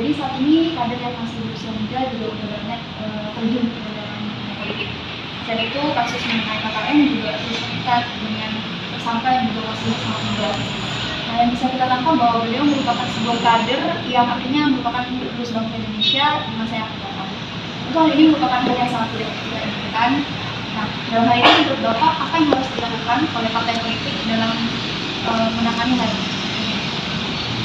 Jadi saat ini kader yang masih berusia muda juga udah banyak terjun ke dalam politik. Selain itu kasus mengenai KKN juga terus meningkat dengan tersangka yang juga masih sangat muda. Nah, yang bisa kita tangkap bahwa beliau merupakan sebuah kader yang artinya merupakan penerus bangsa Indonesia di masa yang akan datang. Tentu hal ini merupakan hal yang sangat tidak kita inginkan. Nah, dalam hal ini menurut Bapak apa yang harus dilakukan oleh partai politik dalam menangani hal ini?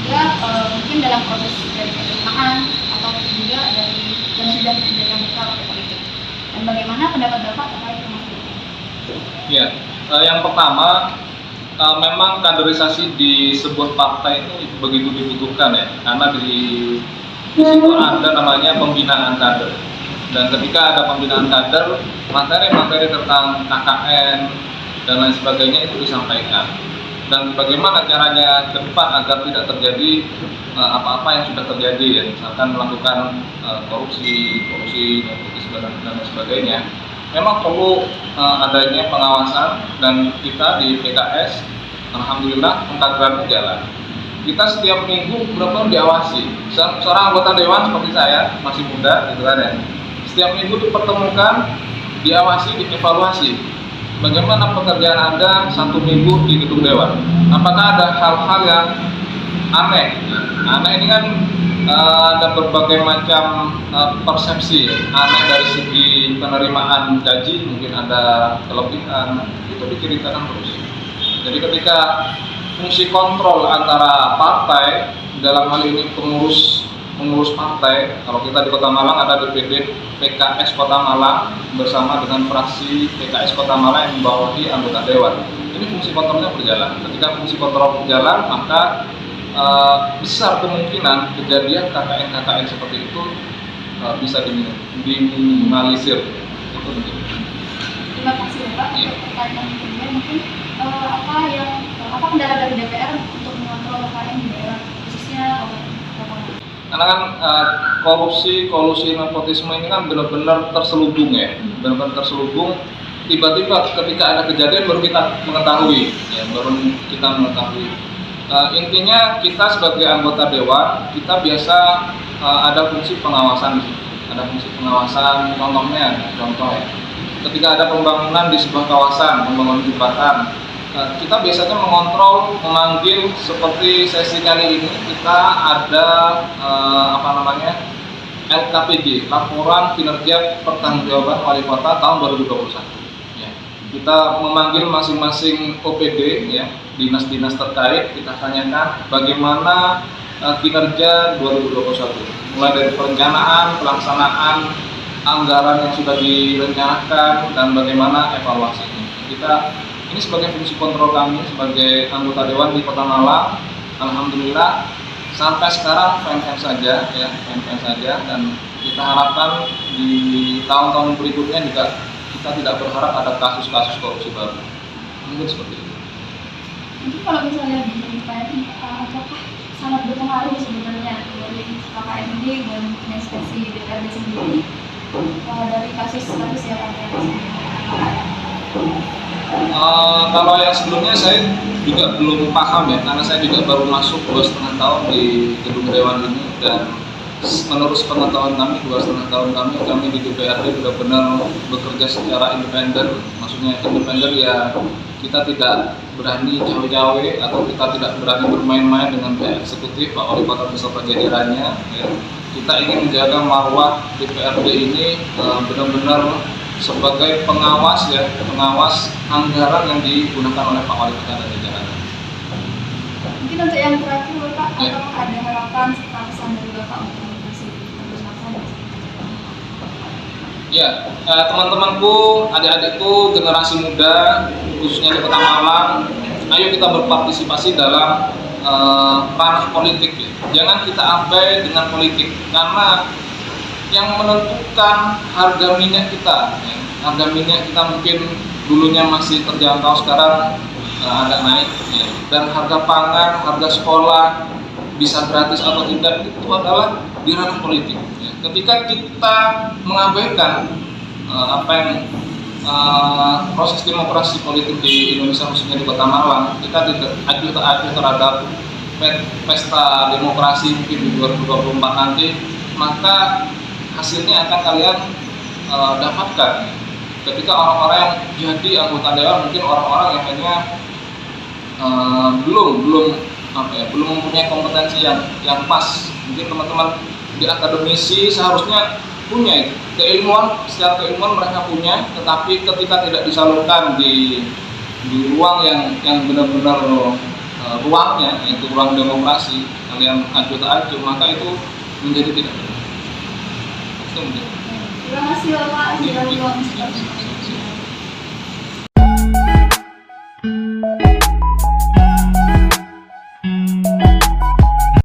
Ya, mungkin dalam proses dari penerimaan atau juga dari yang sudah menjadi mitra partai politik. Dan bagaimana pendapat Bapak terkait dengan itu? Ya, yang pertama memang kaderisasi di sebuah partai itu begitu dibutuhkan ya, karena di situ ada namanya pembinaan kader. Dan ketika ada pembinaan kader, materi-materi tentang KKN dan lain sebagainya itu disampaikan. Dan bagaimana caranya ke depan agar tidak terjadi apa-apa yang sudah terjadi ya, misalkan melakukan korupsi, nepotisme dan lain sebagainya. Memang perlu adanya pengawasan dan kita di PKS, alhamdulillah pengkaderan jalan. Kita setiap minggu benar-benar diawasi. Seorang anggota dewan seperti saya masih muda, gitu kan ya. Setiap minggu dipertemukan, diawasi, dievaluasi. Bagaimana pekerjaan Anda 1 minggu di gedung dewan? Apakah ada hal-hal yang aneh? Aneh ini kan ada berbagai macam persepsi aneh dari segi penerimaan gaji, mungkin ada kelebihan, itu diceritakan terus. Jadi ketika fungsi kontrol antara partai, dalam hal ini pengurus partai, kalau kita di Kota Malang ada DPD PKS Kota Malang bersama dengan fraksi PKS Kota Malang yang membawahi anggota dewan. Ini fungsi kontrolnya berjalan. Ketika fungsi kontrol berjalan, maka besar kemungkinan kejadian KKN seperti itu bisa diminimalisir. Itu mungkin. Terima kasih Bapak. Ya. Pertanyaan kedua mungkin apa kendala dari DPR untuk mengontrol KKN di daerah khususnya lapangan? Karena kan korupsi, kolusi, nepotisme ini kan benar-benar terselubung ya, benar-benar terselubung. Tiba-tiba ketika ada kejadian baru kita mengetahui, intinya kita sebagai anggota dewan, kita biasa ada fungsi pengawasan, contoh ya. Ketika ada pembangunan di sebuah kawasan, pembangunan jembatan, kita biasanya mengontrol, memanggil seperti sesi kali ini kita ada LKPD, Laporan Kinerja Pertanggungjawaban Wali Kota tahun 2021. Ya. Kita memanggil masing-masing OPD ya, dinas-dinas terkait, kita tanyakan bagaimana kinerja 2021, mulai dari perencanaan, pelaksanaan, anggaran yang sudah direncanakan, dan bagaimana evaluasinya. Ini sebagai fungsi kontrol kami sebagai anggota dewan di Kota Malang. Alhamdulillah sampai sekarang fine-fine saja, dan kita harapkan di tahun-tahun berikutnya juga kita tidak berharap ada kasus-kasus korupsi baru. Mungkin seperti itu. Mungkin kalau misalnya di PKN, apakah sangat berpengaruh sebenarnya dari KKN ini dan inspeksi DPRD sendiri dari kasus-kasus yang ada di kalau yang sebelumnya saya juga belum paham ya, karena saya juga baru masuk 2,5 tahun di gedung dewan ini, dan menurut pengetahuan kami 2,5 tahun kami di DPRD benar-benar bekerja secara independen. Maksudnya independen ya, kita tidak berani cawe-cawe atau kita tidak berani bermain-main dengan pihak eksekutif, Pak Wali Kota beserta jajarannya ya. Kita ingin menjaga marwah DPRD ini benar-benar sebagai pengawas anggaran yang digunakan oleh Pak Wali Kota dan jajarannya. Mungkin untuk yang terakhir Bapak, apakah ada harapan serta pesan dari Bapak untuk mengatasi permasalahan? Ya, teman-temanku, adik-adikku, generasi muda, khususnya di Kota Malang, ayo kita berpartisipasi dalam ranah politik ya. Jangan kita abai dengan politik, karena yang menentukan harga minyak kita ya. Harga minyak kita mungkin dulunya masih terjangkau, sekarang agak naik ya. Dan harga pangan, harga sekolah bisa gratis atau tidak, itu adalah di ranah politik ya. Ketika kita mengabaikan proses demokrasi politik di Indonesia, khususnya di Kota Malang, kita tidak acuh terhadap pesta demokrasi mungkin di 2024 nanti, maka hasilnya akan kalian dapatkan ketika orang-orang yang jadi anggota dewan mungkin orang-orang yang hanya belum mempunyai kompetensi yang pas. Mungkin teman-teman di akademisi seharusnya punya keilmuan, secara keilmuan mereka punya, tetapi ketika tidak disalurkan di ruang yang benar-benar ruangnya, yaitu ruang demokrasi, kalian aju tak aju, maka itu menjadi tidak benar. Itu menjadi. Terima kasih Bapak.